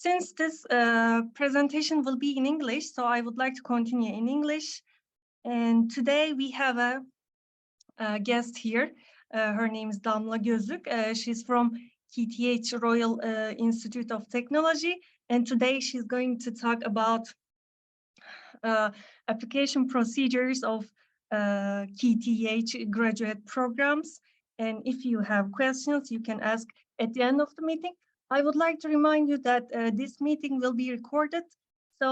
Since this presentation will be in English, so I would like to continue in English. And today we have a guest here. Her name is Damla Gözük. She's from KTH Royal Institute of Technology. And today she's going to talk about application procedures of KTH graduate programs. And if you have questions, you can ask at the end of the meeting. I would like to remind you that this meeting will be recorded. So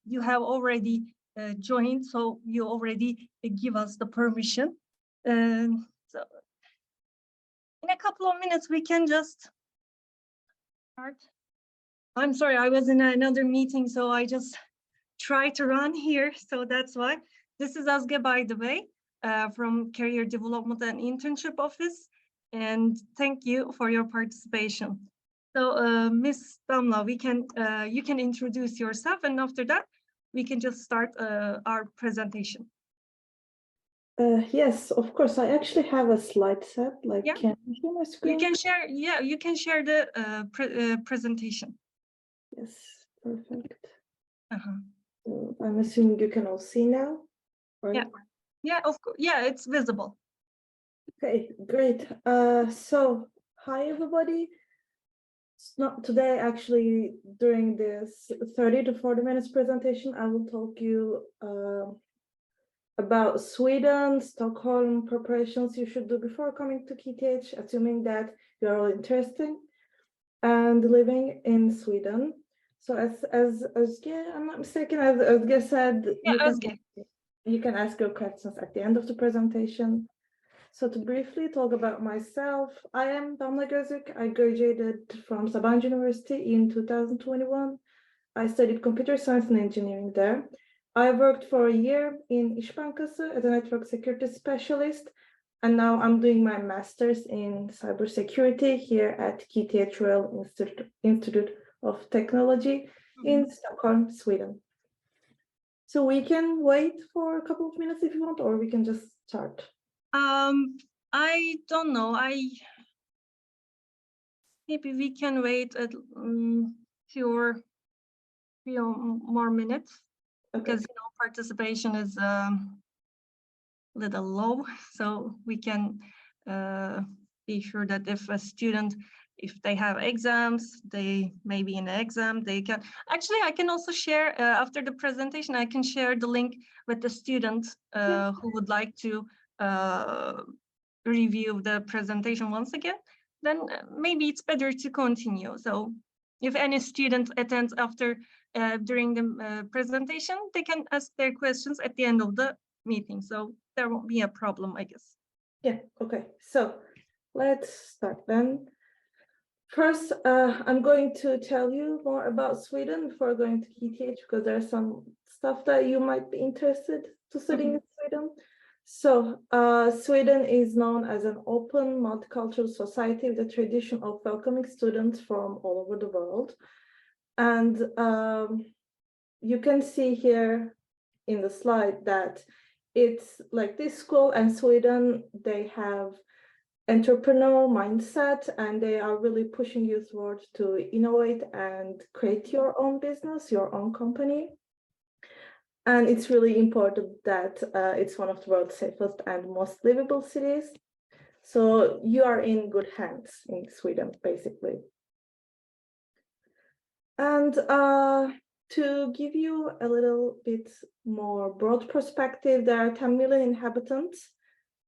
you have already joined, so you already give us the permission. So in a couple of minutes, we can just start. I'm sorry, I was in another meeting, so I just tried to run here. So that's why. This is Azge, by the way, from Career Development and Internship Office. And thank you for your participation. So Ms. Damla, you can introduce yourself, and after that, we can just start our presentation. Yes, of course. I actually have a slide set. Like, yeah. Can you share my screen? You can share. Yeah, you can share the presentation. Yes, perfect. Uh-huh. So I'm assuming you can all see now, right? Yeah. Yeah, of course. Yeah, it's visible. Okay, great. So hi everybody. Today, actually, during this 30 to 40 minutes presentation, I will talk you about Sweden, Stockholm, preparations you should do before coming to KTH, assuming that you're all interested and living in Sweden. So as Özge, I'm not mistaken, as Özge said, yeah, you can ask your questions at the end of the presentation. So to briefly talk about myself, I am Damla Gözük. I graduated from Sabancı University in 2021. I studied computer science and engineering there. I worked for a year in İş Bankası as a network security specialist, and now I'm doing my master's in cybersecurity here at KTH Royal Institute of Technology in Stockholm, Sweden. So we can wait for a couple of minutes if you want, or we can just start. I don't know. Maybe we can wait a few more minutes. Okay. Because participation is a little low, so we can be sure that if they have exams, they may be in an exam, they can. Actually, I can also share after the presentation. I can share the link with the student who would like to review the presentation once again. Then maybe it's better to continue. So if any student attends after during the presentation, they can ask their questions at the end of the meeting. So there won't be a problem, I guess. Yeah, okay. So let's start then. First, I'm going to tell you more about Sweden before going to KTH, because there's some stuff that you might be interested to studying in Sweden. So Sweden is known as an open multicultural society with a tradition of welcoming students from all over the world. And you can see here in the slide that it's like this school and Sweden, they have entrepreneurial mindset, and they are really pushing you towards to innovate and create your own business, your own company. And it's really important that it's one of the world's safest and most livable cities. So you are in good hands in Sweden, basically. And to give you a little bit more broad perspective, there are 10 million inhabitants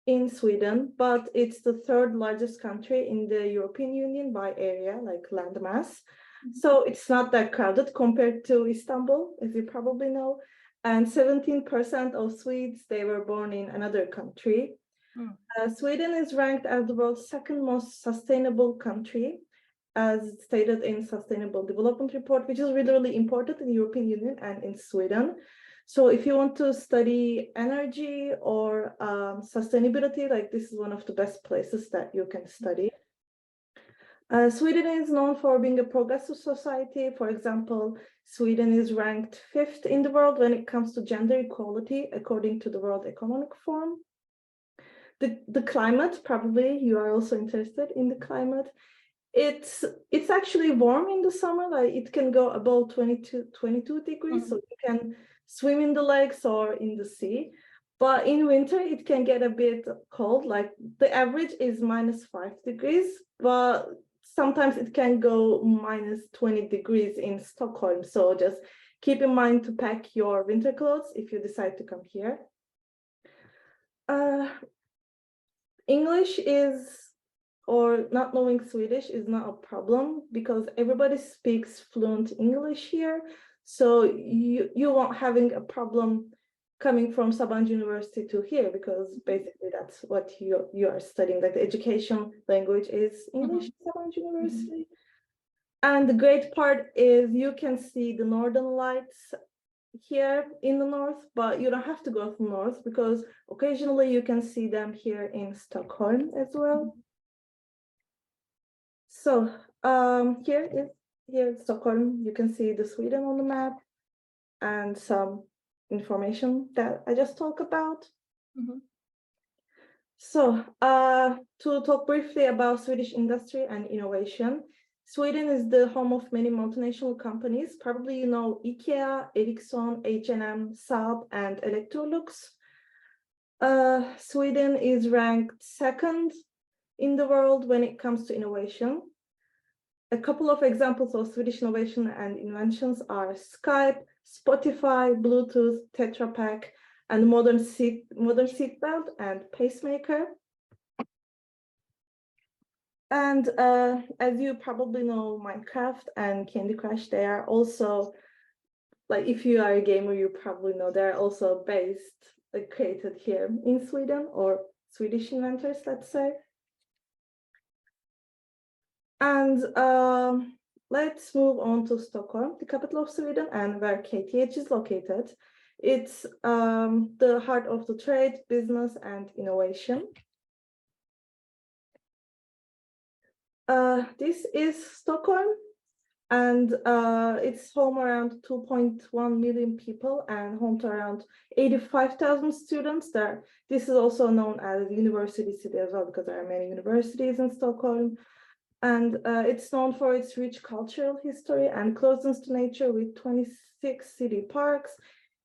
in Sweden, but it's the third largest country in the European Union by area, like landmass. So it's not that crowded compared to Istanbul, as you probably know. And 17% of Swedes, they were born in another country. Sweden is ranked as the world's second most sustainable country, as stated in Sustainable Development Report, which is really, really important in the European Union and in Sweden. So if you want to study energy or sustainability, like this is one of the best places that you can study. Sweden is known for being a progressive society. For example, Sweden is ranked 5th in the world when it comes to gender equality, according to the World Economic Forum. The climate, probably you are also interested in the climate. It's actually warm in the summer, like it can go above 22 degrees, so you can swim in the lakes or in the sea. But in winter, it can get a bit cold, like the average is -5 degrees, but sometimes it can go -20 degrees in Stockholm. So just keep in mind to pack your winter clothes if you decide to come here. English or not knowing Swedish is not a problem because everybody speaks fluent English here. So you won't having a problem coming from Sabancı University to here because basically that's what you are studying. Like the education language is English at Sabancı University. And the great part is you can see the northern lights here in the north, but you don't have to go to the north because occasionally you can see them here in Stockholm as well. So here in Stockholm, you can see the Sweden on the map and some information that I just talked about. So to talk briefly about Swedish industry and innovation, Sweden is the home of many multinational companies. Probably you know IKEA, Ericsson, H&M, Saab, and Electrolux. Sweden is ranked second in the world when it comes to innovation. A couple of examples of Swedish innovation and inventions are Skype, Spotify, Bluetooth, Tetra Pak, and modern seat belt and pacemaker. And as you probably know, Minecraft and Candy Crush, they are also, like if you are a gamer, you probably know they're also based, like created here in Sweden, or Swedish inventors, let's say. And let's move on to Stockholm, the capital of Sweden, and where KTH is located. It's the heart of the trade, business, and innovation. This is Stockholm, and it's home around 2.1 million people and home to around 85,000 students there. This is also known as university city as well because there are many universities in Stockholm. And it's known for its rich cultural history and closeness to nature with 26 city parks.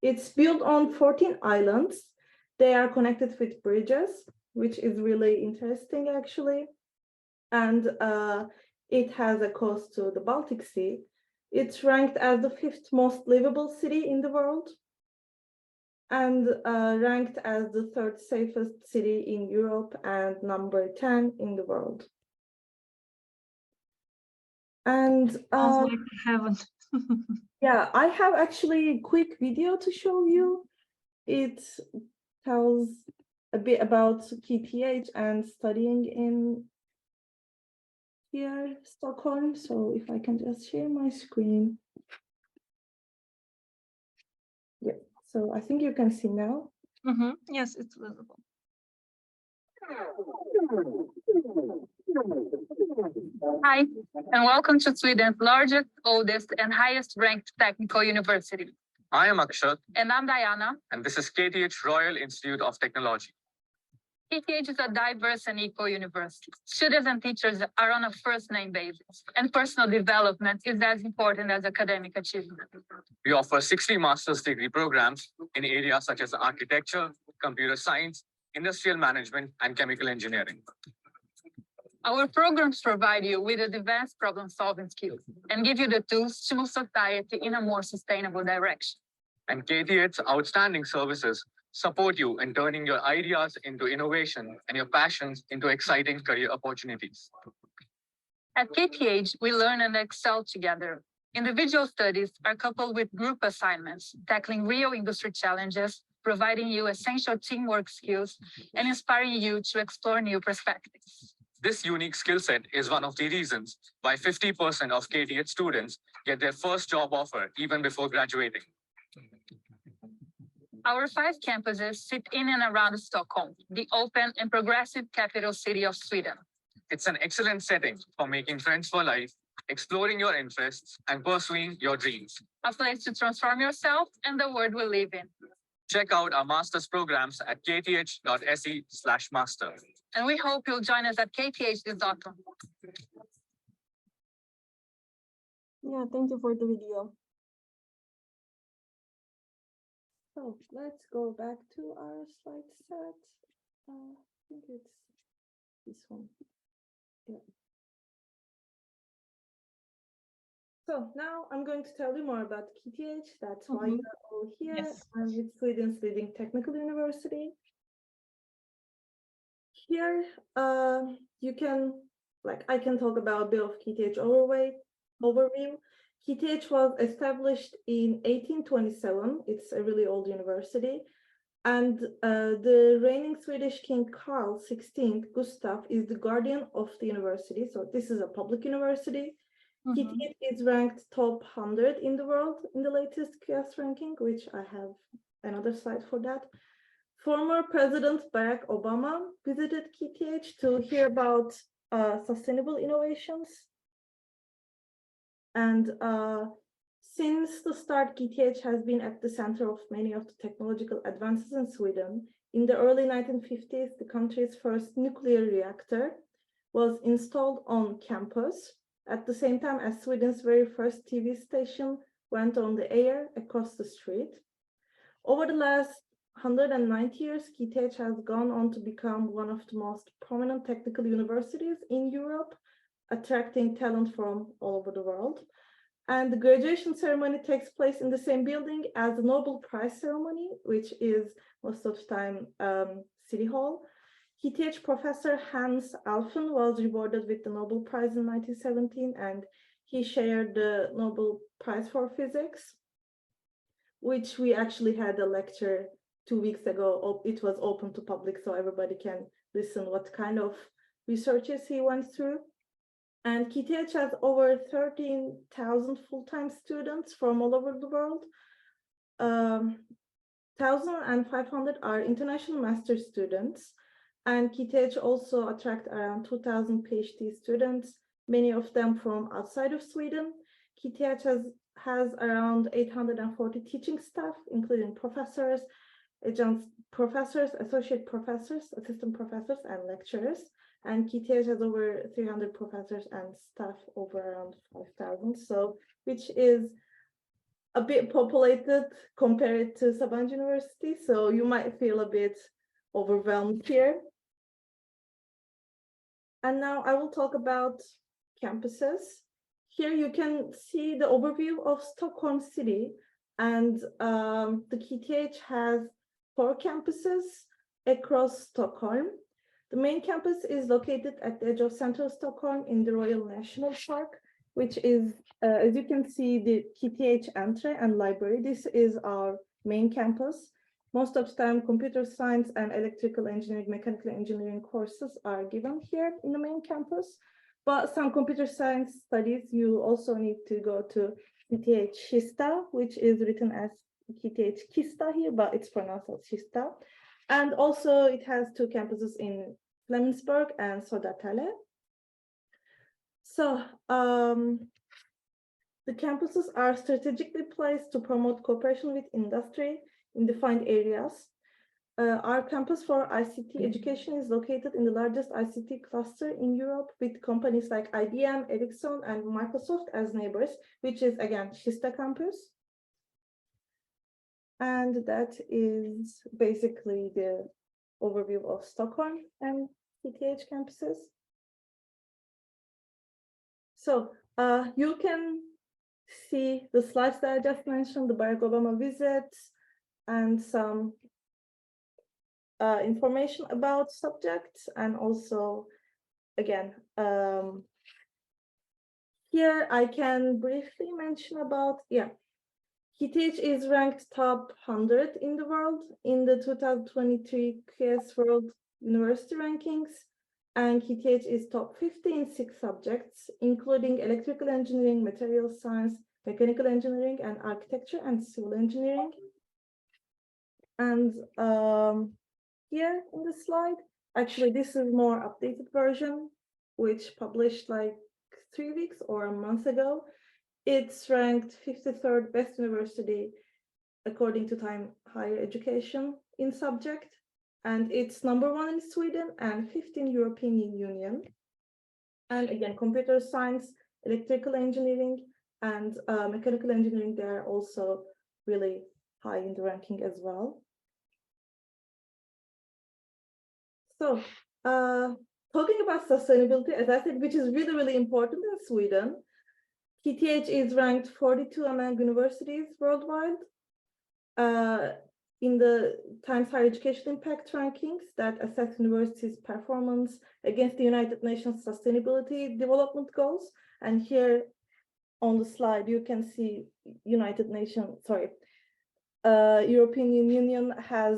It's built on 14 islands. They are connected with bridges, which is really interesting actually. And it has a coast to the Baltic Sea. It's ranked as the 5th most livable city in the world and ranked as the 3rd safest city in Europe and number 10 in the world. And sounds like heaven. yeah, I have actually a quick video to show you. It tells a bit about KTH and studying in here, Stockholm. So if I can just share my screen. Yeah, so I think you can see now. Yes, it's visible. Hi, and welcome to Sweden's largest, oldest, and highest ranked technical university. I am Akshat. And I'm Diana. And this is KTH Royal Institute of Technology. KTH is a diverse and equal university. Students and teachers are on a first-name basis, and personal development is as important as academic achievement. We offer 60 master's degree programs in areas such as architecture, computer science, industrial management, and chemical engineering. Our programs provide you with advanced problem-solving skills and give you the tools to move society in a more sustainable direction. And KTH's outstanding services support you in turning your ideas into innovation and your passions into exciting career opportunities. At KTH, we learn and excel together. Individual studies are coupled with group assignments, tackling real industry challenges, providing you essential teamwork skills, and inspiring you to explore new perspectives. This unique skill set is one of the reasons why 50% of KTH students get their first job offer even before graduating. Our 5 campuses sit in and around Stockholm, the open and progressive capital city of Sweden. It's an excellent setting for making friends for life, exploring your interests, and pursuing your dreams. A place to transform yourself and the world we live in. Check out our master's programs at kth.se/master. And we hope you'll join us at KTH this autumn. Yeah, thank you for the video. So let's go back to our slide set. I think it's this one. Yeah. So now I'm going to tell you more about KTH. That's why you're all here. Yes. And it's Sweden's leading technical university. Here, you can, I can talk about a bit of KTH overview. KTH was established in 1827. It's a really old university. And the reigning Swedish King Carl XVI Gustav is the guardian of the university. So this is a public university. KTH is ranked top 100 in the world in the latest QS ranking, which I have another slide for that. Former President Barack Obama visited KTH to hear about sustainable innovations. And since the start, KTH has been at the center of many of the technological advances in Sweden. In the early 1950s, the country's first nuclear reactor was installed on campus at the same time as Sweden's very first TV station went on the air across the street. Over the last 190 years, KTH has gone on to become one of the most prominent technical universities in Europe, attracting talent from all over the world. And the graduation ceremony takes place in the same building as the Nobel Prize ceremony, which is most of the time City Hall. KTH professor Hans Alphen was rewarded with the Nobel Prize in 1917, and he shared the Nobel Prize for Physics, which we actually had a lecture 2 weeks ago. It was open to public, so everybody can listen what kind of researches he went through. And KTH has over 13,000 full-time students from all over the world. 1,500 are international master students. And KTH also attracts around 2,000 Ph.D. students, many of them from outside of Sweden. KTH has around 840 teaching staff, including professors, adjunct professors, associate professors, assistant professors, and lecturers. And KTH has over 300 professors and staff over around 5,000, so which is a bit populated compared to Sabancı University, so you might feel a bit overwhelmed here. And now I will talk about campuses. Here you can see the overview of Stockholm City, and the KTH has 4 campuses across Stockholm. The main campus is located at the edge of central Stockholm in the Royal National Park, which is, as you can see, the KTH entry and library. This is our main campus. Most of the time, computer science and electrical engineering, mechanical engineering courses are given here in the main campus. But some computer science studies, you also need to go to KTH Kista, which is written as KTH Kista here, but it's pronounced as Kista. And also it has 2 campuses in Flemingsberg and Södertälje. So the campuses are strategically placed to promote cooperation with industry in defined areas. Our campus for ICT education is located in the largest ICT cluster in Europe, with companies like IBM, Ericsson, and Microsoft as neighbors, which is again Kista campus. And that is basically the overview of Stockholm and KTH campuses. So you can see the slides that I just mentioned, the Barack Obama visits, and some information about subjects, and also, again, here I can briefly mention about, KTH is ranked top 100 in the world in the 2023 QS World University Rankings, and KTH is top 50 in 6 subjects, including electrical engineering, material science, mechanical engineering, and architecture and civil engineering. And here in the slide, actually this is more updated version, which published like 3 weeks or a month ago. It's ranked 53rd best university according to Time Higher Education in subject, and it's #1 in Sweden and 5th in European Union. And again, computer science, electrical engineering, and mechanical engineering, they are also really high in the ranking as well. So talking about sustainability, as I said, which is really, really important in Sweden, KTH is ranked 42 among universities worldwide in the Times Higher Education Impact rankings that assess universities' performance against the United Nations Sustainability Development Goals. And here on the slide, you can see European Union has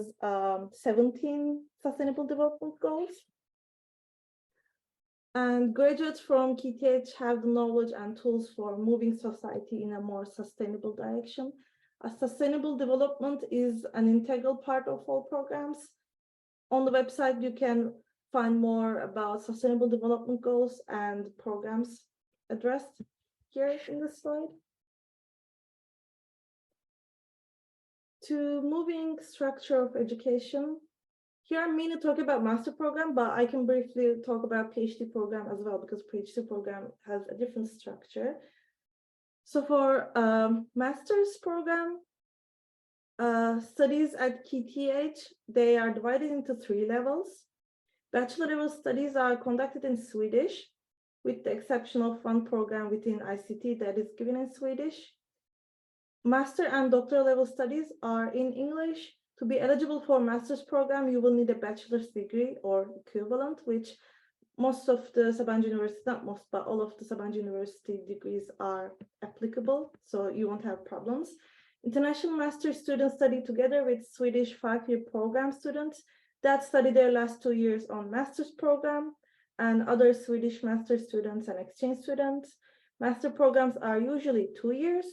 17 Sustainable Development Goals. And graduates from KTH have the knowledge and tools for moving society in a more sustainable direction. Sustainable development is an integral part of all programs. On the website, you can find more about Sustainable Development Goals and programs addressed here in the slide. To moving structure of education, here I'm mainly talking about master program, but I can briefly talk about PhD program as well, because PhD program has a different structure. So for master's program, studies at KTH, they are divided into 3 levels. Bachelor level studies are conducted in Swedish, with the exception of one program within ICT that is given in Swedish. Master and doctoral level studies are in English. To be eligible for master's program, you will need a bachelor's degree or equivalent, which most of the Sabancı University, not most, but all of the Sabancı University degrees are applicable, so you won't have problems. International master's students study together with Swedish 5-year program students that study their last 2 years on master's program, and other Swedish master's students and exchange students. Master programs are usually 2 years.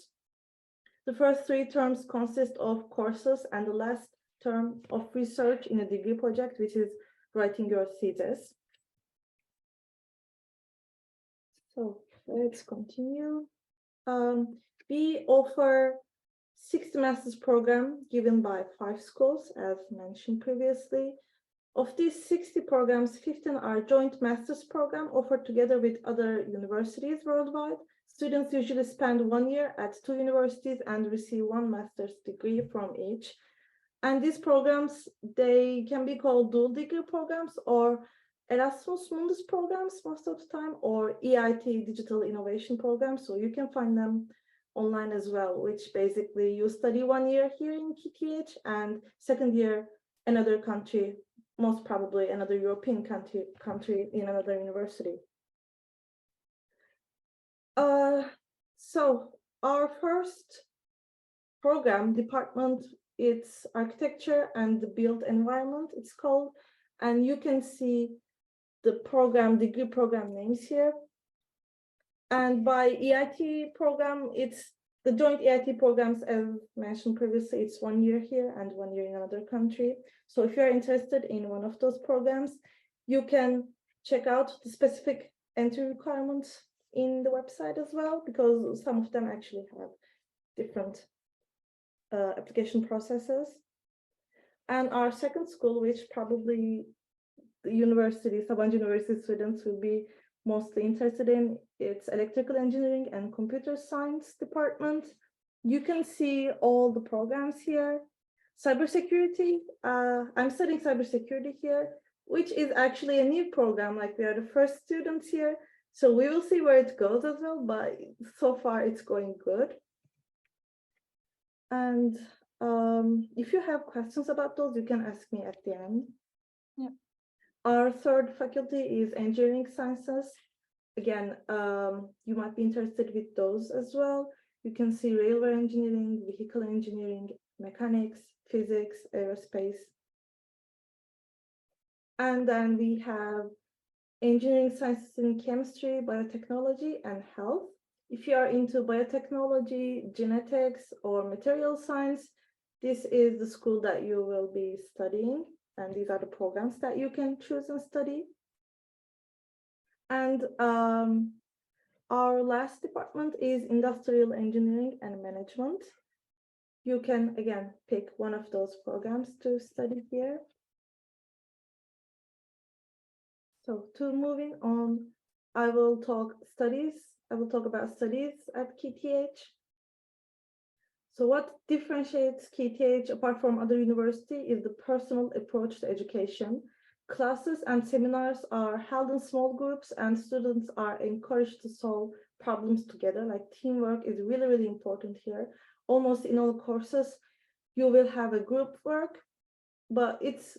The first 3 terms consist of courses and the last term of research in a degree project, which is writing your thesis. So let's continue. We offer 6 master's program given by 5 schools, as mentioned previously. Of these 60 programs, 15 are joint master's program offered together with other universities worldwide. Students usually spend 1 year at 2 universities and receive 1 master's degree from each. And these programs, they can be called dual degree programs or Erasmus Mundus programs most of the time, or EIT Digital Innovation programs. So you can find them online as well, which basically you study 1 year here in KTH and 2nd year another country, most probably another European country in another university. So our first program department, it's architecture and the built environment, it's called, and you can see the program, degree program names here. And by EIT program, it's the joint EIT programs, as mentioned previously, it's 1 year here and 1 year in another country. So if you're interested in one of those programs, you can check out the specific entry requirements in the website as well, because some of them actually have different application processes. And our second school, which probably the university, Sabancı University students will be mostly interested in, it's electrical engineering and computer science department. You can see all the programs here. Cybersecurity, I'm studying cybersecurity here, which is actually a new program, like we are the first students here. So we will see where it goes as well, but so far it's going good. And if you have questions about those, you can ask me at the end. Yeah. Our third faculty is engineering sciences. Again, you might be interested with those as well. You can see railway engineering, vehicle engineering, mechanics, physics, aerospace. And then we have engineering sciences in chemistry, biotechnology, and health. If you are into biotechnology, genetics, or material science, this is the school that you will be studying. And these are the programs that you can choose and study. And our last department is industrial engineering and management. You can, again, pick one of those programs to study here. So to moving on, I will talk studies I will talk about studies at KTH. So what differentiates KTH apart from other universities is the personal approach to education. Classes and seminars are held in small groups and students are encouraged to solve problems together. Like teamwork is really, really important here. Almost in all courses, you will have a group work, but it's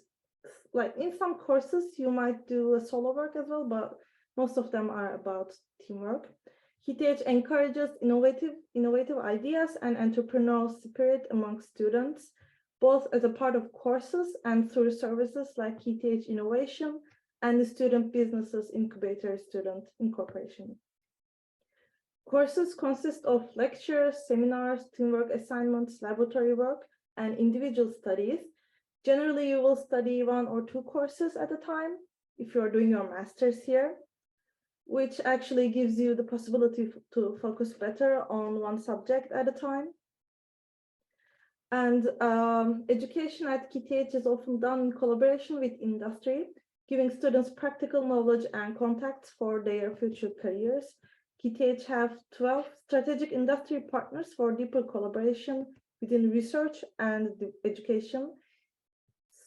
like in some courses, you might do a solo work as well, but most of them are about teamwork. KTH encourages innovative ideas and entrepreneurial spirit among students, both as a part of courses and through services like KTH Innovation and the Student Businesses Incubator Student Incorporation. Courses consist of lectures, seminars, teamwork assignments, laboratory work, and individual studies. Generally, you will study 1 or 2 courses at a time if you're doing your master's here, which actually gives you the possibility to focus better on one subject at a time. And education at KTH is often done in collaboration with industry, giving students practical knowledge and contacts for their future careers. KTH have 12 strategic industry partners for deeper collaboration within research and education.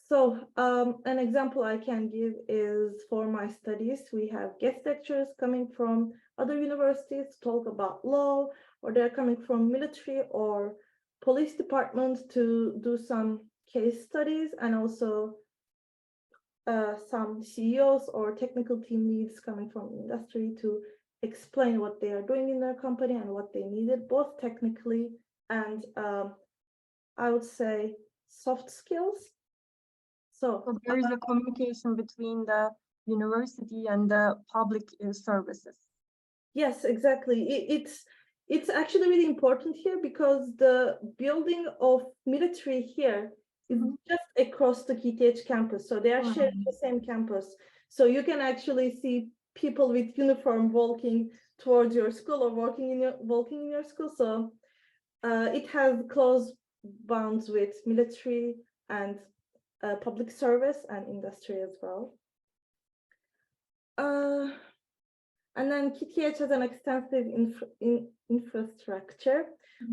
So an example I can give is for my studies, we have guest lecturers coming from other universities to talk about law, or they're coming from military or police departments to do some case studies, and also some CEOs or technical team leads coming from industry to explain what they are doing in their company and what they needed, both technically and I would say soft skills. So there is a communication between the university and the public services. Yes, exactly. It's actually really important here because the building of military here is just across the KTH campus. So they are sharing the same campus. So you can actually see people with uniform walking towards your school or walking in your school. So it has close bonds with military and public service and industry as well. And then KTH has an extensive infrastructure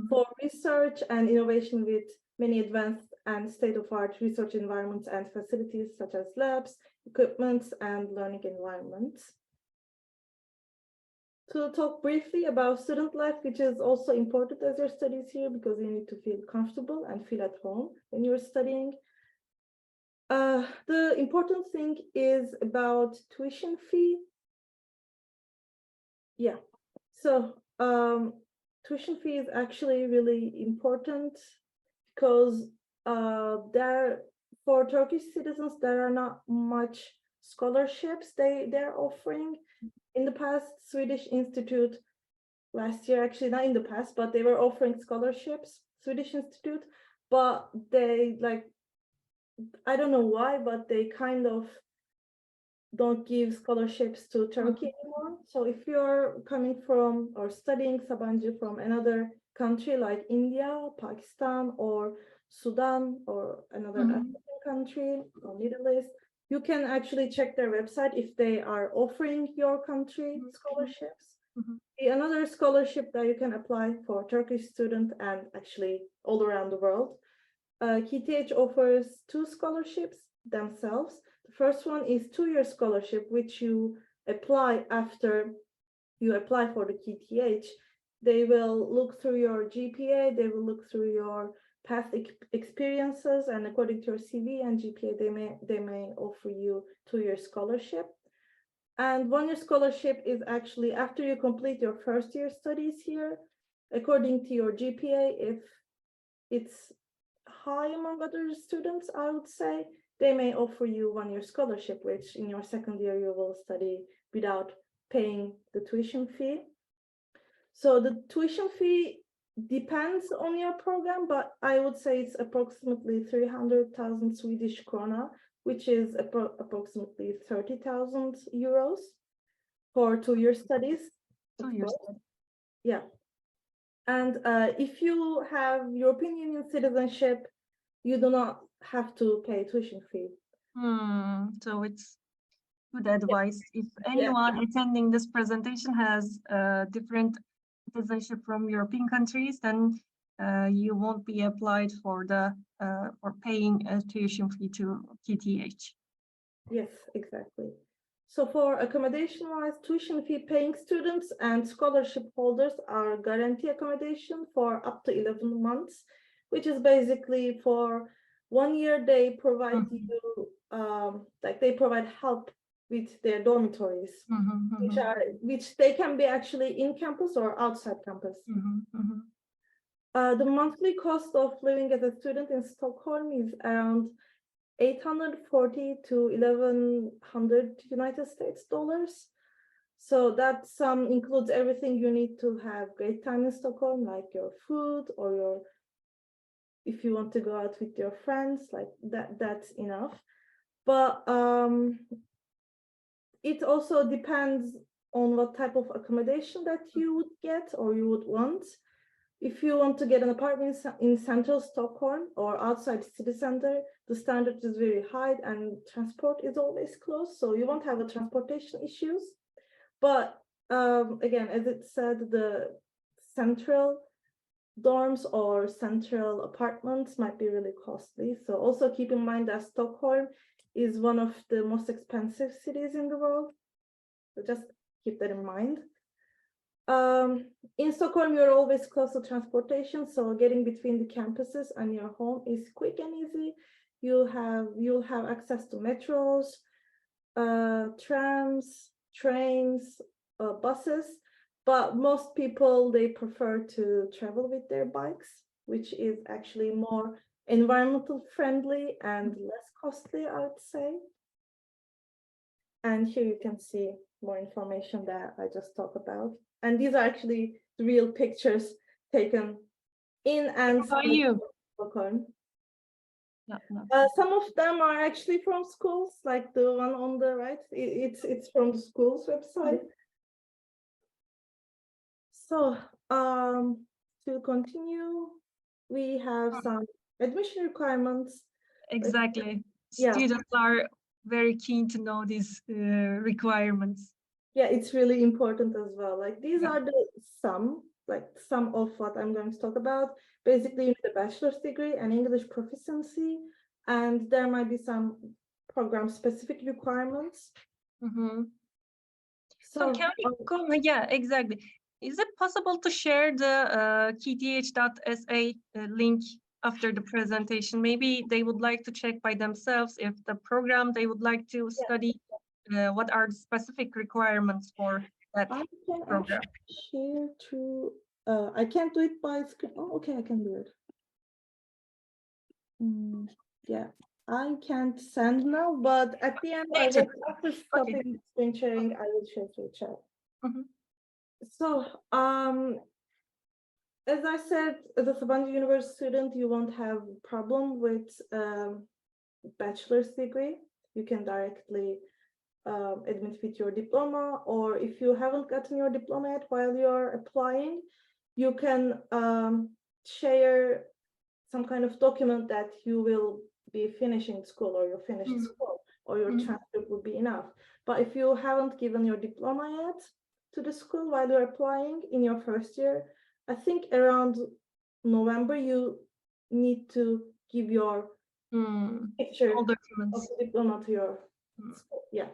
for research and innovation with many advanced and state-of-art research environments and facilities such as labs, equipment, and learning environments. To talk briefly about student life, which is also important as your studies here because you need to feel comfortable and feel at home when you're studying. The important thing is about tuition fee. Yeah, so tuition fee is actually really important because for Turkish citizens, there are not much scholarships they're offering. In the past, Swedish Institute last year, actually not in the past, but they were offering scholarships, Swedish Institute, but they I don't know why, but they kind of don't give scholarships to Turkey anymore. So if you're coming from or studying Sabancı from another country like India, Pakistan, or Sudan, or another African country or Middle East, you can actually check their website if they are offering your country scholarships. Another scholarship that you can apply for Turkish student and actually all around the world. KTH offers 2 scholarships themselves. The first one is 2-year scholarship, which you apply after you apply for the KTH. They will look through your GPA, they will look through your past experiences, and according to your CV and GPA, they may offer you 2-year scholarship. And 1-year scholarship is actually after you complete your first year studies here, according to your GPA, if it's high among other students, I would say, they may offer you 1-year scholarship, which in your second year you will study without paying the tuition fee. So the tuition fee depends on your program, but I would say it's approximately 300,000 Swedish krona, which is approximately 30,000 euros for 2-year studies. 2 years. Yeah. And if you have European Union citizenship, you do not have to pay tuition fee. So it's good advice. If anyone attending this presentation has different citizenship from European countries, then you won't be applied for the for paying a tuition fee to KTH. Yes, exactly. So for accommodation-wise, tuition fee paying students and scholarship holders are guarantee accommodation for up to 11 months, which is basically for 1 year they provide you, like they provide help with their dormitories, which they can be actually in campus or outside campus. The monthly cost of living as a student in Stockholm is around 840 to 1100 United States dollars. So that sum includes everything you need to have great time in Stockholm, like your food or your, if you want to go out with your friends, like that's enough. But it also depends on what type of accommodation that you would get or you would want. If you want to get an apartment in central Stockholm or outside city center, the standard is very high and transport is always close, so you won't have the transportation issues. But again, as it said, the central dorms or central apartments might be really costly. So also keep in mind that Stockholm is one of the most expensive cities in the world. So just keep that in mind. In Stockholm, you're always close to transportation, so getting between the campuses and your home is quick and easy. You'll have access to metros, trams, trains, buses, but most people, they prefer to travel with their bikes, which is actually more environmental friendly and less costly, I would say. And here you can see more information that I just talked about. And these are actually the real pictures taken in and Stockholm. Some of them are actually from schools, like the one on the right. It's from the school's website. So to continue, we have some admission requirements. Exactly. Students are very keen to know these requirements. Yeah, it's really important as well. Like these are the some of what I'm going to talk about. Basically, you need a bachelor's degree and English proficiency, and there might be some program-specific requirements. So can we yeah, exactly. Is it possible to share the kth.sa link after the presentation? Maybe they would like to check by themselves if the program they would like to study, what are the specific requirements for that program? Share to, I can't do it by screen. Oh, okay, I can do it. Yeah, I can't send now, but at the end, after stopping screen sharing, I will share to the chat. So, as I said, as a Sabancı University student, you won't have a problem with bachelor's degree. You can directly admit with your diploma, or if you haven't gotten your diploma yet while you're applying, you can share some kind of document that you will be finishing school or you're finished school or your transcript will be enough. But if you haven't given your diploma yet to the school while you're applying in your first year, I think around November you need to give your picture of the diploma to your school. Yeah.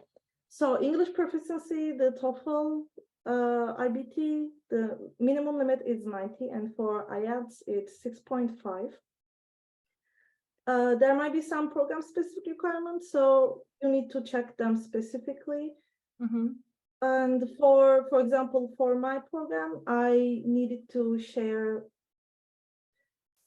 So English proficiency, the TOEFL, IBT, the minimum limit is 90, and for IELTS it's 6.5. There might be some program-specific requirements, so you need to check them specifically. And for example, for my program, I needed to share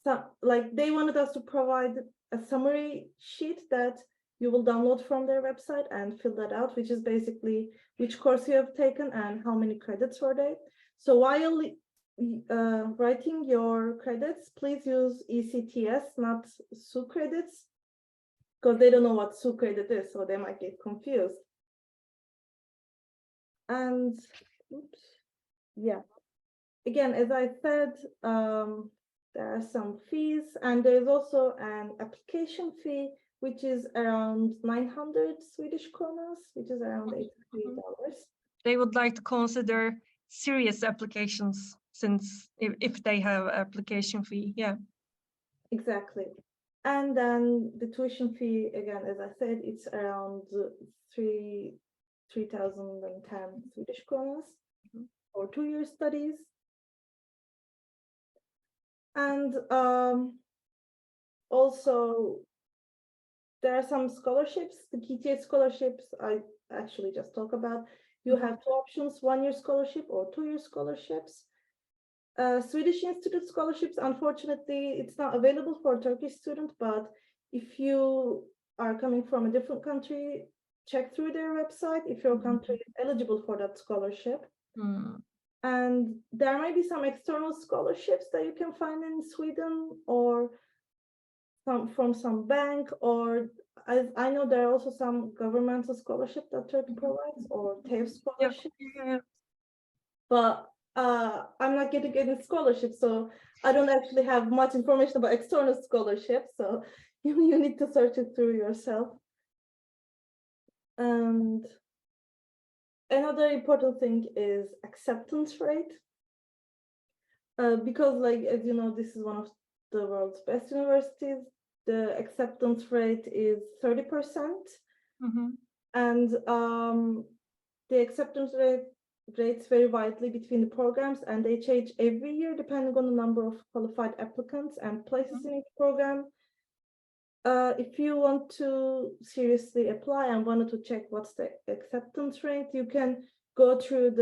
some, like they wanted us to provide a summary sheet that you will download from their website and fill that out, which is basically which course you have taken and how many credits were they. So while writing your credits, please use ECTS, not SU credits, because they don't know what SU credit is, so they might get confused. And yeah, again, as I said, there are some fees, and there's also an application fee, which is around 900 Swedish kronas, which is around $83. They would like to consider serious applications since if they have application fee, yeah. Exactly. And then the tuition fee, again, as I said, it's around 3,010 Swedish kronas for 2-year studies. And also, there are some scholarships, the KTH scholarships I actually just talked about. You have 2 options, 1-year scholarship or 2-year scholarships. Swedish Institute scholarships, unfortunately, it's not available for a Turkish student, but if you are coming from a different country, check through their website if your country is eligible for that scholarship. And there might be some external scholarships that you can find in Sweden or from some bank, or I know there are also some governmental scholarship that Turkey provides or TAFE scholarship. But I'm not getting any scholarships, so I don't actually have much information about external scholarships. So you need to search it through yourself. And another important thing is acceptance rate. Because, like, as you know, this is one of the world's best universities. The acceptance rate is 30%. And the acceptance rates vary widely between the programs, and they change every year depending on the number of qualified applicants and places in each program. If you want to seriously apply and wanted to check what's the acceptance rate, you can go through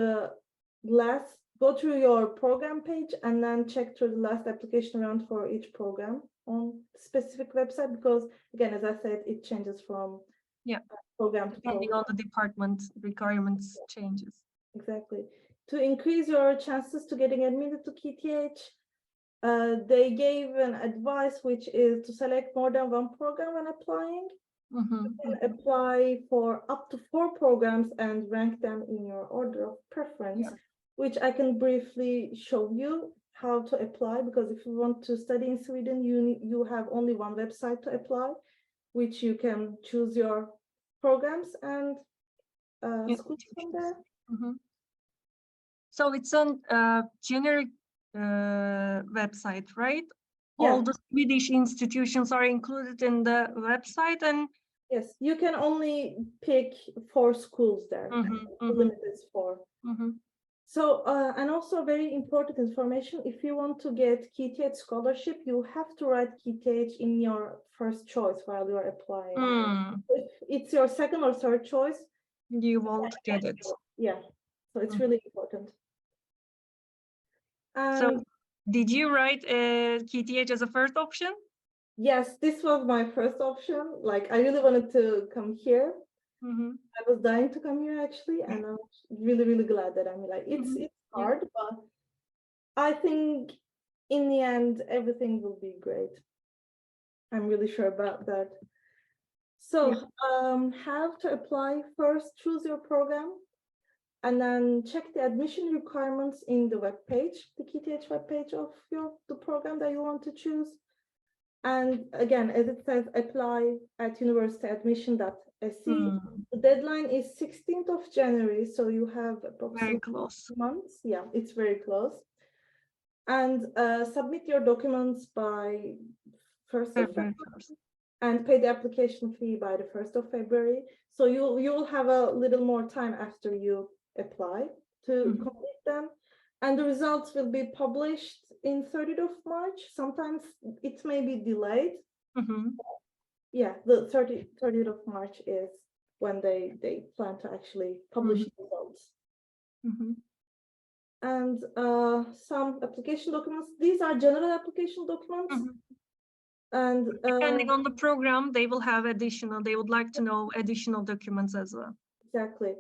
your program page and then check through the last application round for each program on specific website, because again, as I said, it changes from program to depending program. on the department requirements changes. Exactly. To increase your chances to getting admitted to KTH, they gave an advice, which is to select more than one program when applying. You can apply for up to 4 programs and rank them in your order of preference, which I can briefly show you how to apply, because if you want to study in Sweden, you have only one website to apply, which you can choose your programs and schools from there. So it's a generic website, right? Yeah. All the Swedish institutions are included in the website, and yes, you can only pick 4 schools there. The limit is 4. So, and also very important information, if you want to get KTH scholarship, you have to write KTH in your first choice while you are applying. If it's your second or third choice, you won't get it. Yeah, so it's really important. So did you write KTH as a first option? Yes, this was my first option. Like, I really wanted to come here. I was dying to come here actually, and I'm really, really glad that I'm like, it's hard, but I think in the end everything will be great. I'm really sure about that. So how to apply: first, choose your program, and then check the admission requirements in the web page, the KTH web page of the program that you want to choose. And again, as it says, apply at universityadmission.se. The deadline is 16th of January, so you have approximately 2 months. Yeah, it's very close. And submit your documents by 1st of February, and pay the application fee by the 1st of February. So you will have a little more time after you apply to complete them. And the results will be published in 30th of March. Sometimes it may be delayed. Yeah, the 30th of March is when they plan to actually publish the results. And some application documents. These are general application documents. And depending on the program, they will have they would like to know additional documents as well. Exactly.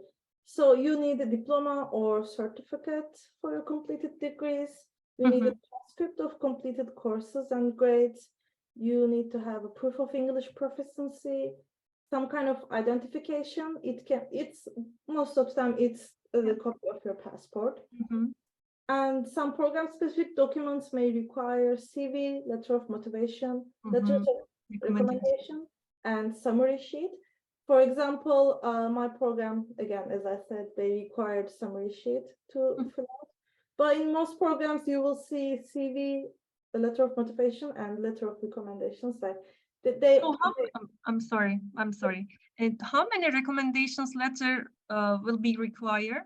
So you need a diploma or certificate for your completed degrees. You need a transcript of completed courses and grades. You need to have a proof of English proficiency, some kind of identification. It's most of the time it's a copy of your passport. And some program-specific documents may require CV, letter of motivation, letter of recommendation, and summary sheet. For example, my program, again, as I said, they required summary sheet to fill out. But in most programs, you will see CV, a letter of motivation, and letter of recommendations. Like they. So I'm sorry. And how many recommendations letter will be required?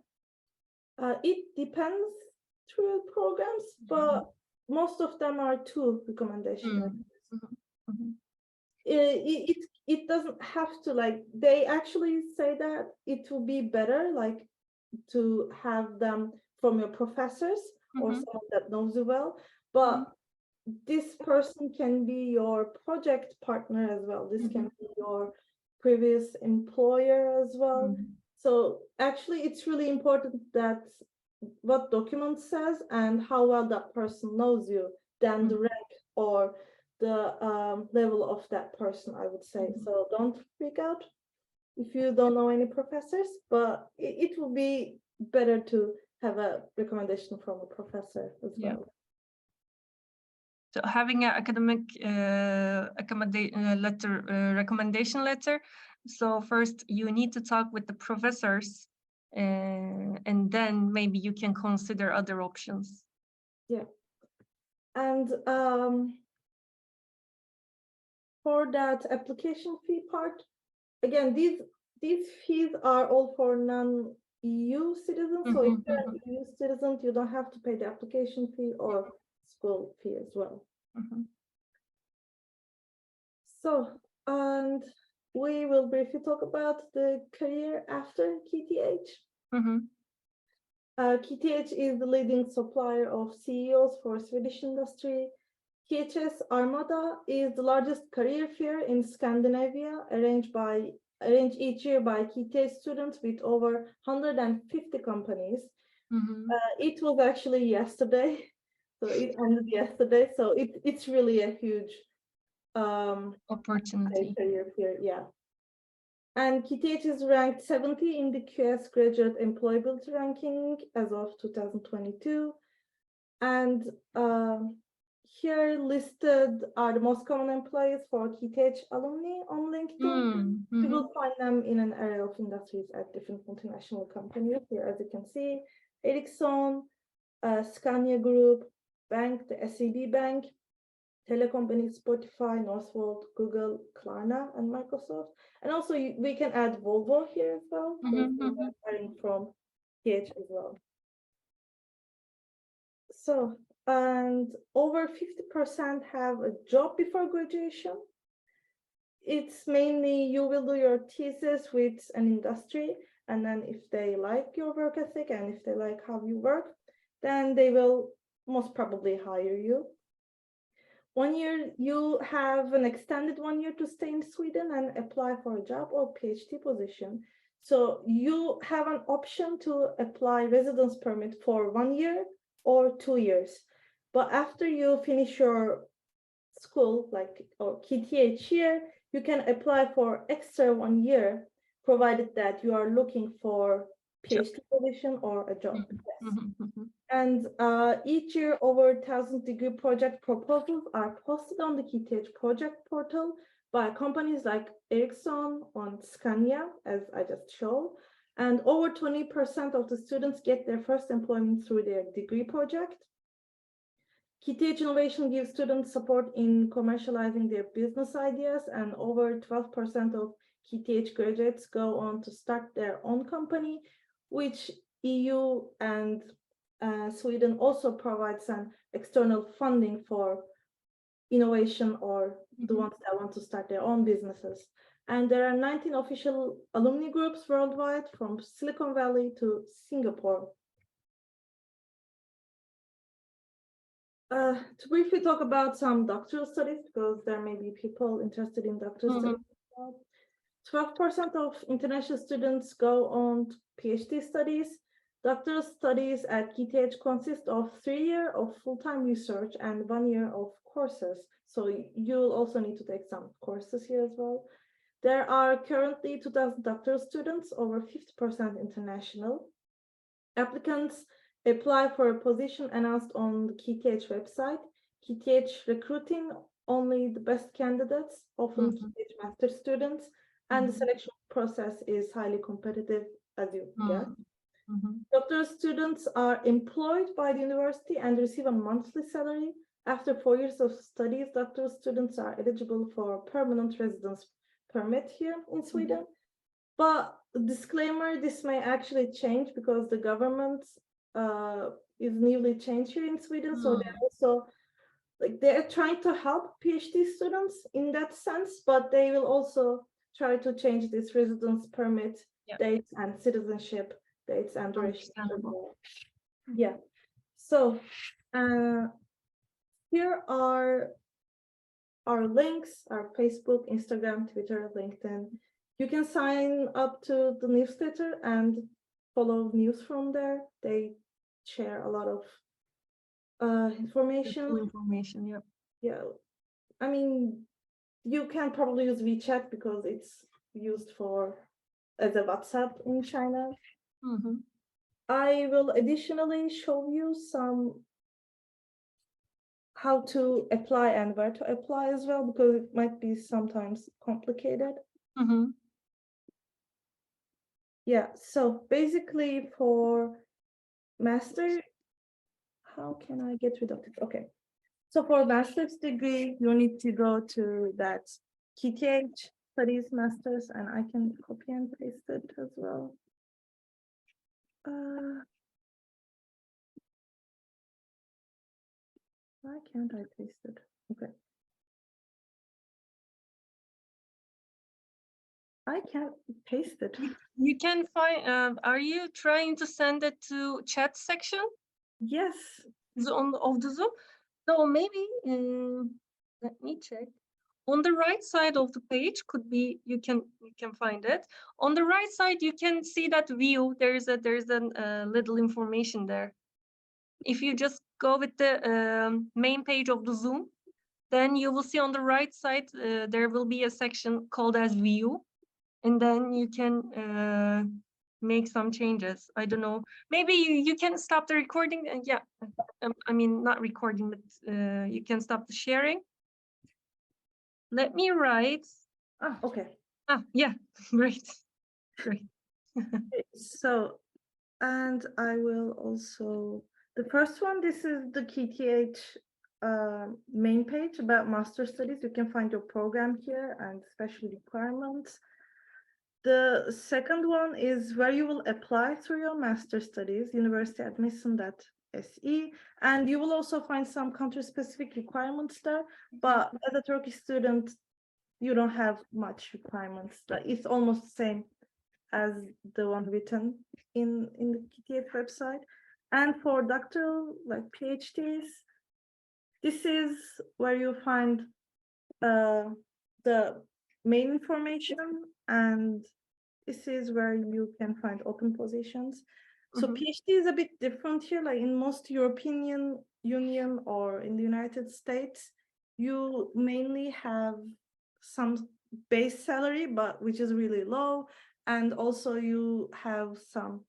It depends through programs, but most of them are 2 recommendation letters. It doesn't have to, like, they actually say that it will be better like to have them from your professors or someone that knows you well, but this person can be your project partner as well. This can be your previous employer as well. So actually it's really important that what document says and how well that person knows you than the rank or the level of that person, I would say. So don't freak out if you don't know any professors, but it will be better to have a recommendation from a professor as well. So having an academic recommendation letter. So first you need to talk with the professors, and then maybe you can consider other options. Yeah. And for that application fee part, again, these fees are all for non-EU citizens. So if you're an EU citizen, you don't have to pay the application fee or school fee as well. So, and we will briefly talk about the career after KTH. KTH is the leading supplier of CEOs for Swedish industry. KTH's Armada is the largest career fair in Scandinavia, arranged each year by KTH students with over 150 companies. It was actually yesterday, so it ended yesterday. So it's really a huge opportunity. Career fair, yeah. And KTH is ranked 70 in the QS graduate employability ranking as of 2022. And here listed are the most common employees for KTH alumni on LinkedIn. You will find them in an array of industries at different multinational companies. Here, as you can see, Ericsson, Scania Group, Bank, the SEB Bank, Telecompany, Spotify, Northvolt, Google, Klarna, and Microsoft. And also we can add Volvo here as well. Hiring from KTH as well. So, and over 50% have a job before graduation. It's mainly you will do your thesis with an industry, and then if they like your work ethic and if they like how you work, then they will most probably hire you. 1 year, you have an extended 1 year to stay in Sweden and apply for a job or PhD position. So you have an option to apply residence permit for 1 year or 2 years. But after you finish your school, like or KTH year, you can apply for extra 1 year, provided that you are looking for PhD position or a job. And each year, over 1,000 degree project proposals are posted on the KTH project portal by companies like Ericsson and Scania, as I just showed. And over 20% of the students get their first employment through their degree project. KTH Innovation gives students support in commercializing their business ideas, and over 12% of KTH graduates go on to start their own company, which EU and Sweden also provides some external funding for innovation or the ones that want to start their own businesses. And there are 19 official alumni groups worldwide, from Silicon Valley to Singapore. To briefly talk about some doctoral studies, because there may be people interested in doctoral studies. 12% of international students go on to PhD studies. Doctoral studies at KTH consist of 3 years of full-time research and 1 year of courses. So you'll also need to take some courses here as well. There are currently 2,000 doctoral students, over 50% international. Applicants apply for a position announced on the KTH website. KTH recruiting only the best candidates, often Mhm. KTH master students, and the selection process is highly competitive, as you get. Doctoral students are employed by the university and receive a monthly salary. After 4 years of studies, doctoral students are eligible for permanent residence permit here in Sweden. But disclaimer, this may actually change because the government is newly changed here in Sweden. So they're also they're trying to help PhD students in that sense, but they will also try to change this residence permit dates and citizenship dates and duration. Yeah. So here are our links, our Facebook, Instagram, Twitter, LinkedIn. You can sign up to the newsletter and follow news from there. They share a lot of information. Information, yeah. Yeah. I mean, you can probably use WeChat because it's used as a WhatsApp in China. I will additionally show you how to apply and where to apply as well, because it might be sometimes complicated. Yeah, so basically for master, how can I get rid of it? Okay, so for master's degree, you need to go to that KTH studies masters, and I can copy and paste it as well. Why can't I paste it? Okay. I can't paste it. You can find, are you trying to send it to chat section? Yes. Of the Zoom? So maybe, let me check. On the right side of the page could be, you can find it. On the right side, you can see that view. There's a little information there. If you just go with the main page of the Zoom, then you will see on the right side, there will be a section called as view. And then you can make some changes. I don't know. Maybe you can stop the recording. Yeah, I mean, not recording, but you can stop the sharing. Let me write. Okay. Yeah, great. So, and I will also, the first one, this is the KTH main page about master studies. You can find your program here and special requirements. The second one is where you will apply through your master studies, universityadmission.se, and you will also find some country-specific requirements there. But as a Turkish student, you don't have much requirements. It's almost the same as the one written in the KTH website. And for doctoral, like PhDs, this is where you find the main information, and this is where you can find open positions. So PhD is a bit different here, like in most European Union or in the United States, you mainly have some base salary, but which is really low. And also you have some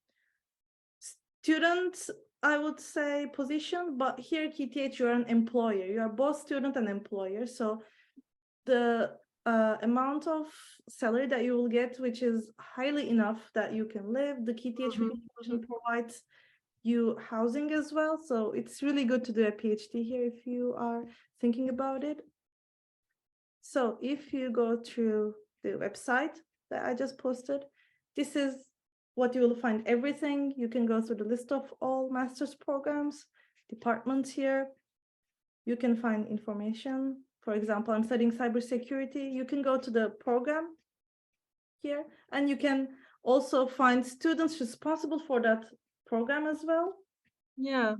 student, I would say, position, but here KTH, you're an employer. You are both student and employer. So the amount of salary that you will get, which is highly enough that you can live, the KTH provides you housing as well. So it's really good to do a PhD here if you are thinking about it. So if you go through the website that I just posted, this is what you will find everything. You can go through the list of all master's programs, departments here. You can find information. For example, I'm studying cybersecurity. You can go to the program here, and you can also find students responsible for that program as well. Yeah,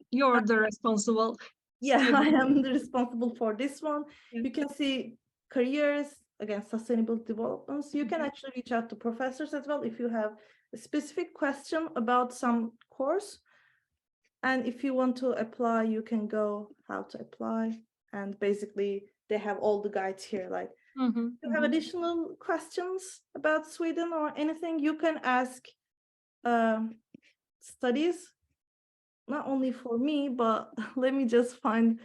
you're the responsible. Yeah, I am responsible for this one. Yeah. You can see careers, again, sustainable developments. You can actually reach out to professors as well if you have a specific question about some course. And if you want to apply, you can go how to apply. And basically, they have all the guides here. Like, if you have additional questions about Sweden or anything, you can ask studies, not only for me, but let me just find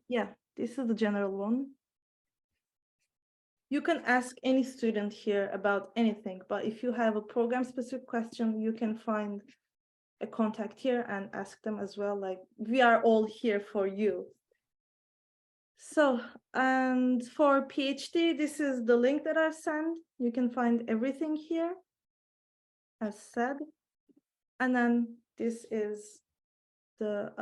yeah, this is the general one. You can ask any student here about anything, but if you have a program specific question, you can find a contact here and ask them as well. Like, we are all here for you. So, and for PhD, this is the link that I've sent. You can find everything here, as said. And then this is the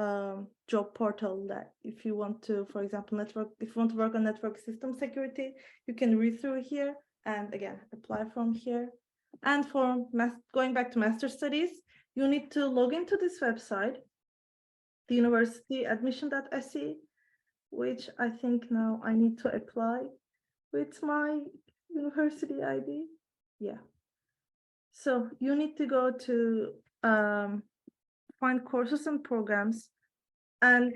job portal that if you want to, for example, if you want to work on network system security, you can read through here and again, apply from here. And for going back to master studies, you need to log into this website, the university admission.se, which I think now I need to apply with my university ID. Yeah. So you need to go to find courses and programs. And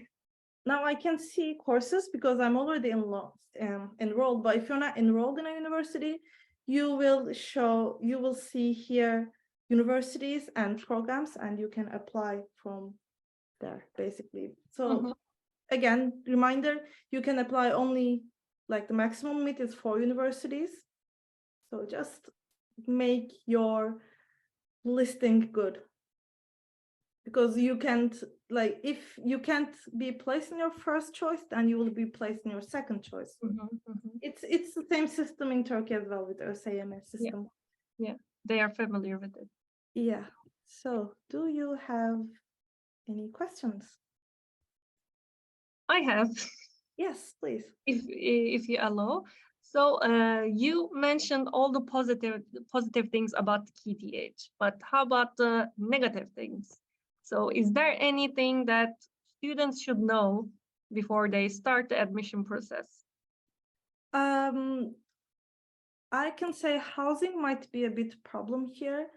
now I can see courses because I'm already enrolled. But if you're not enrolled in a university, you will see here universities and programs, and you can apply from there basically. So again, reminder, you can apply only, like, the maximum limit is 4 universities. So just make your listing good, because you can't, like, if you can't be placed in your first choice, then you will be placed in your second choice. It's the same system in Turkey as well with ÖSYM system. Yeah, they are familiar with it. Yeah. So do you have any questions? I have. Yes, please. If you allow. So you mentioned all the positive things about KTH, but how about the negative things? So is there anything that students should know before they start the admission process? I can say housing might be a bit problem here,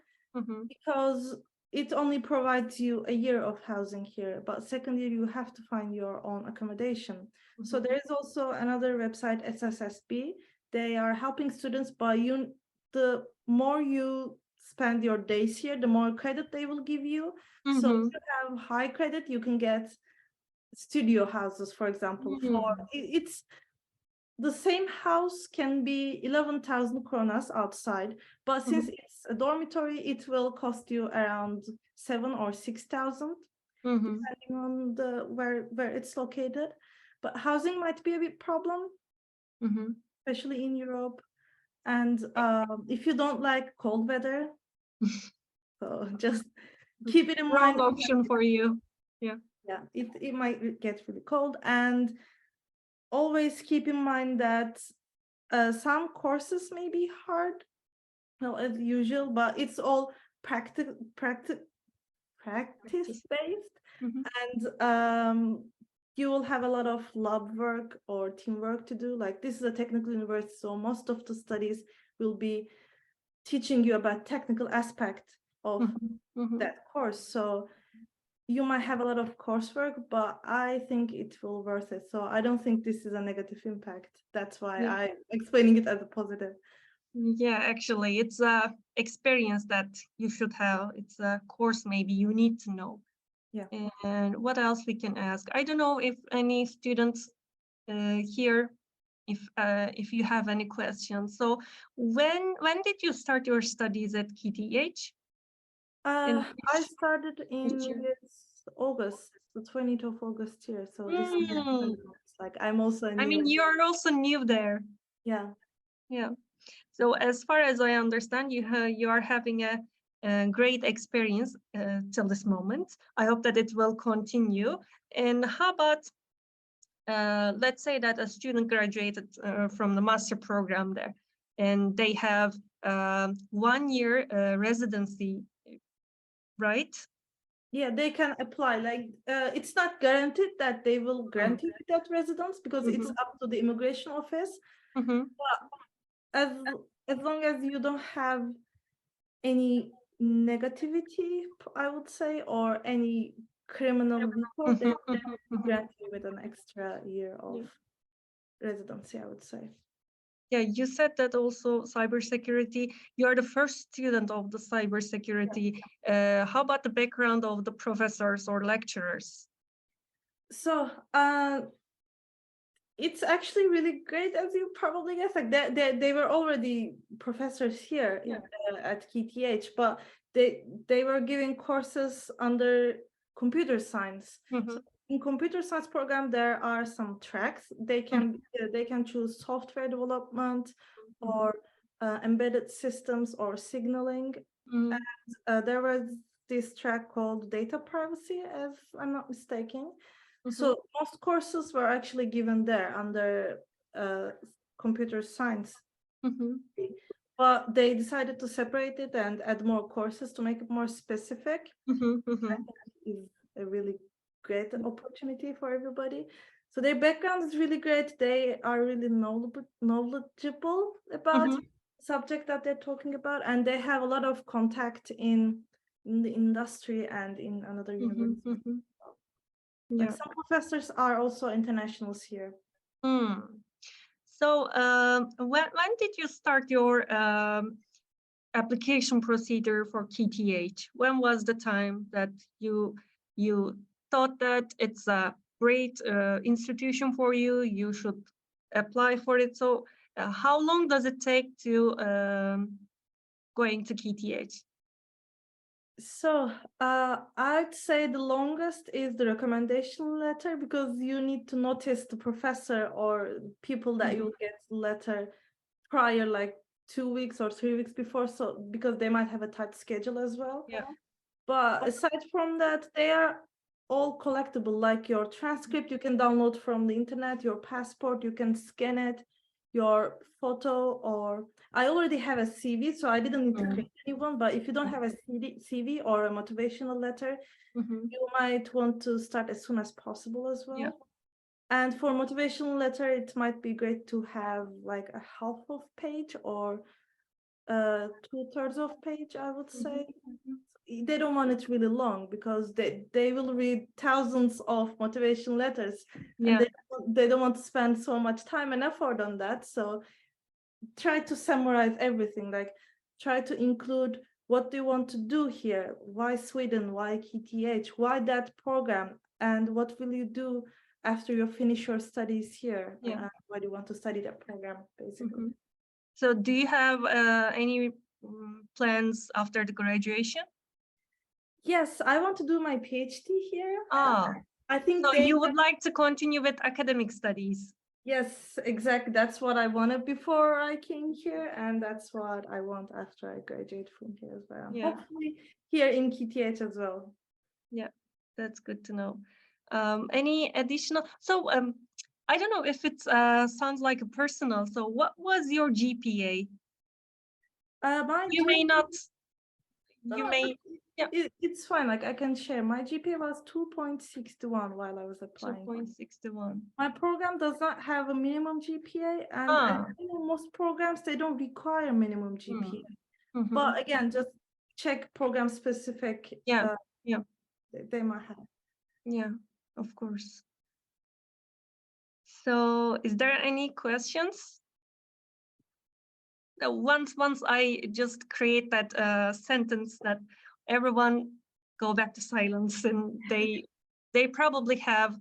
because it only provides you a year of housing here, but second year you have to find your own accommodation. So there is also another website, SSSB. They are helping students, but the more you spend your days here, the more credit they will give you. So if you have high credit, you can get studio houses, for example. It's the same house can be 11,000 kronas outside, but since it's a dormitory, it will cost you around 7 or 6,000, depending on where it's located. But housing might be a bit problem, especially in Europe. And if you don't like cold weather, so just keep it in mind. Wrong option for you. Yeah. Yeah, it might get really cold, and always keep in mind that some courses may be hard, well, as usual, but it's all practice based, and you will have a lot of lab work or teamwork to do. Like, this is a technical university, so most of the studies will be teaching you about technical aspect of that course. So you might have a lot of coursework, but I think it will worth it. So I don't think this is a negative impact. That's why I'm explaining it as a positive. Yeah, actually, it's a experience that you should have. It's a course maybe you need to know. Yeah. And what else we can ask? I don't know if any students here, if you have any questions. So when did you start your studies at KTH? I started in August, the 20th of August here. So this is like, I'm also new. I mean, you're also new there. Yeah. Yeah. So as far as I understand, you are having a great experience till this moment. I hope that it will continue. And how about, let's say that a student graduated from the master program there, and they have 1 year residency, right? Yeah, they can apply. Like, it's not guaranteed that they will grant you that residence, because it's up to the immigration office. But as long as you don't have any negativity, I would say, or any criminal record, they will grant you with an extra year of residency, I would say. Yeah, you said that also cybersecurity, you are the first student of the cybersecurity. How about the background of the professors or lecturers? So It's actually really great, as you probably guessed. Like they were already professors here at KTH, but they were giving courses under computer science. So in computer science program, there are some tracks. They can choose software development or embedded systems or signaling. And there was this track called data privacy, if I'm not mistaken. So most courses were actually given there under computer science. But they decided to separate it and add more courses to make it more specific. I think is a really great opportunity for everybody. So their background is really great. They are really knowledgeable about the subject that they're talking about, and they have a lot of contact in the industry and in another university. Like some professors are also internationals here. So when did you start your application procedure for KTH? When was the time that you thought that it's a great institution for you, you should apply for it? So how long does it take to going to KTH? So I'd say the longest is the recommendation letter, because you need to notice the professor or people that you'll get the letter prior, like 2 weeks or 3 weeks before, so because they might have a tight schedule as well. But aside from that, they are all collectible, like your transcript you can download from the internet, your passport you can scan it, your photo, or I already have a CV, so I didn't need to create anyone. But if you don't have a CV or a motivational letter, you might want to start as soon as possible as well. And for motivational letter, it might be great to have like a half of page or 2/3 of page, I would say. They don't want it really long, because they will read thousands of motivation letters, and they don't want to spend so much time and effort on that. So try to summarize everything, like try to include what do you want to do here, why Sweden, why KTH, why that program, and what will you do after you finish your studies here, why do you want to study that program, basically. So do you have any plans after the graduation? Yes, I want to do my PhD here. I think so you would like to continue with academic studies? Yes, exactly. That's what I wanted before I came here, and that's what I want after I graduate from here as well. Hopefully here in KTH as well. Yeah, that's good to know. Any additional? So I don't know if it sounds like a personal. So what was your GPA? You may not. You may. Yeah. It's fine. Like I can share. My GPA was 2.61 while I was applying. 2.61. My program does not have a minimum GPA, and I know most programs, they don't require minimum GPA. But again, just check program specific. They might have. Yeah, of course. So is there any questions? Once I just create that sentence that everyone go back to silence, and they probably have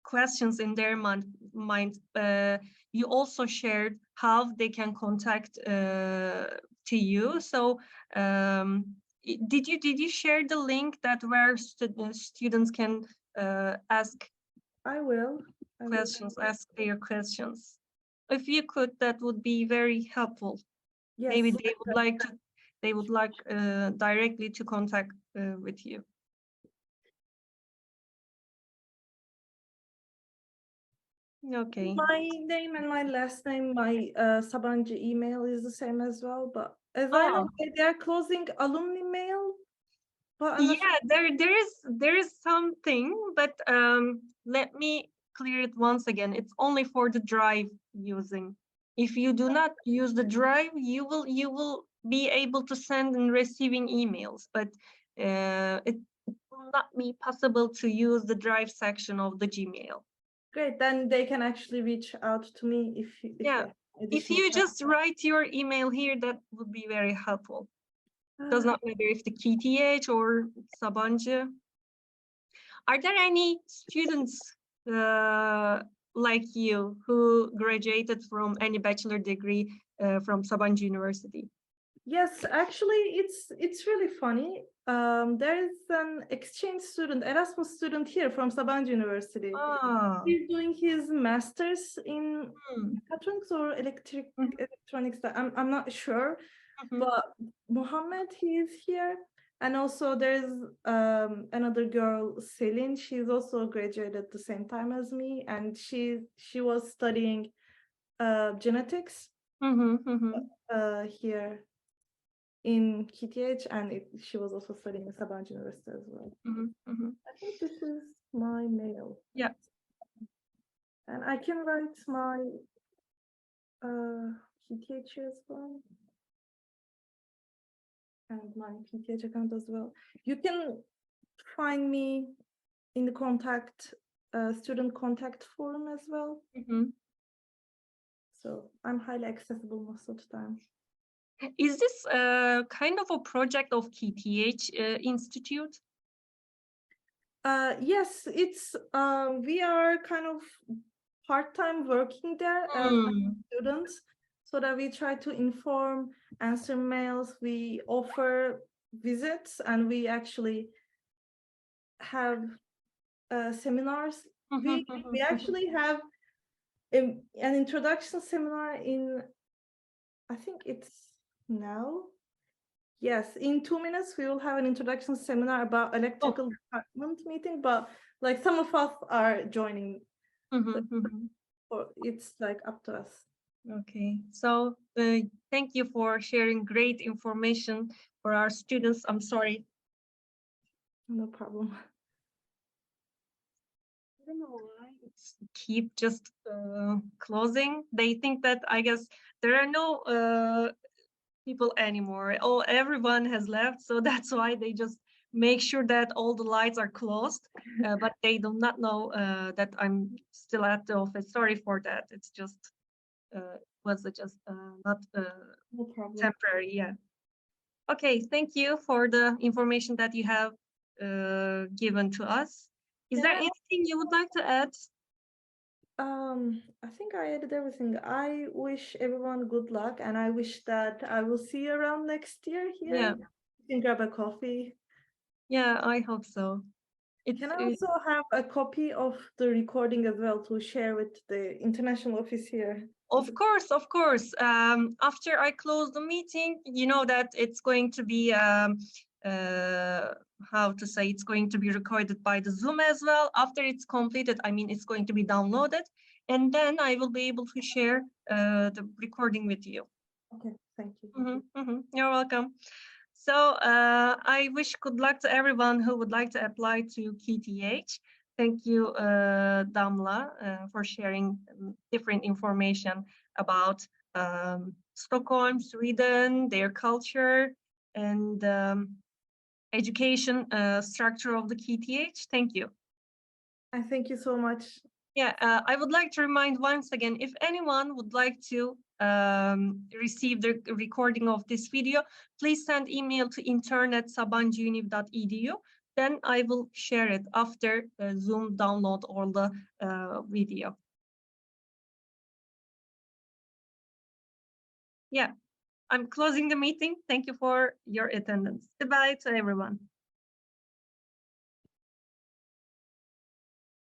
questions in their mind. You also shared how they can contact to you. So did you share the link that where students can ask? I will. Questions, ask their questions. If you could, that would be very helpful. Yes. Maybe they would like directly to contact with you. Okay. My name and my last name, my Sabancı email is the same as well. But as I know, they are closing alumni mail. But there is something, but let me clear it once again. It's only for the drive using. If you do not use the drive, you will be able to send and receiving emails, but it will not be possible to use the drive section of the Gmail. Great, then they can actually reach out to me if you just write your email here, that would be very helpful. Does not matter if the KTH or Sabancı. Are there any students like you who graduated from any bachelor degree from Sabancı University? Yes, actually, it's really funny. There is an exchange student, Erasmus student here from Sabancı University. Ah, He's doing his master's in hmm, mechatronics or Mhm. electronics. I'm not sure, mhm. but Mohammed, he is here. And also there's another girl, Selin. She's also graduated at the same time as me, and she was studying genetics Mhm, mhm, here in KTH, and she was also studying at Sabancı University as well. mhm, mhm. I think this is my mail. Yeah. And I can write my KTH as well. And my KTH account as well. You can find me in the student contact forum as well. Mhm. So I'm highly accessible most of the time. Is this kind of a project of KTH Institute? Yes, it's we are kind of part-time working there as Hmm. students, so that we try to inform, answer mails, we offer visits, and we actually have seminars. Mhm, We actually have an introduction seminar in, I think it's now. Yes, in 2 minutes we will have an introduction seminar about electrical department meeting, but like some of us are joining, mhm, mhm. or it's like up to us. Okay, so thank you for sharing great information for our students. I'm sorry. No problem. I don't know why it's keep just closing. They think that I guess there are no people anymore. Oh, everyone has left, so that's why they just make sure that all the lights are closed. But they do not know that I'm still at the office. Sorry for that. It's just was just not No problem. temporary. Yeah. Okay. Thank you for the information that you have given to us. Is there Yeah. anything you would like to add? I think I added everything. I wish everyone good luck, and I wish that I will see you around next year here. Yeah. You can grab a coffee. Yeah, I hope so. Can I also have a copy of the recording as well to share with the international office here? Of course, of course. After I close the meeting, you know that it's going to be how to say, it's going to be recorded by the Zoom as well. After it's completed, I mean, it's going to be downloaded, and then I will be able to share the recording with you. Okay, thank you. You're welcome. So I wish good luck to everyone who would like to apply to KTH. Thank you, Damla, for sharing different information about Stockholm, Sweden, their culture, and education structure of the KTH. Thank you. I thank you so much. Yeah, I would like to remind once again, if anyone would like to receive the recording of this video, please send email to intern@sabancıuniv.edu. Then I will share it after Zoom download all the video. Yeah, I'm closing the meeting. Thank you for your attendance. Goodbye to everyone.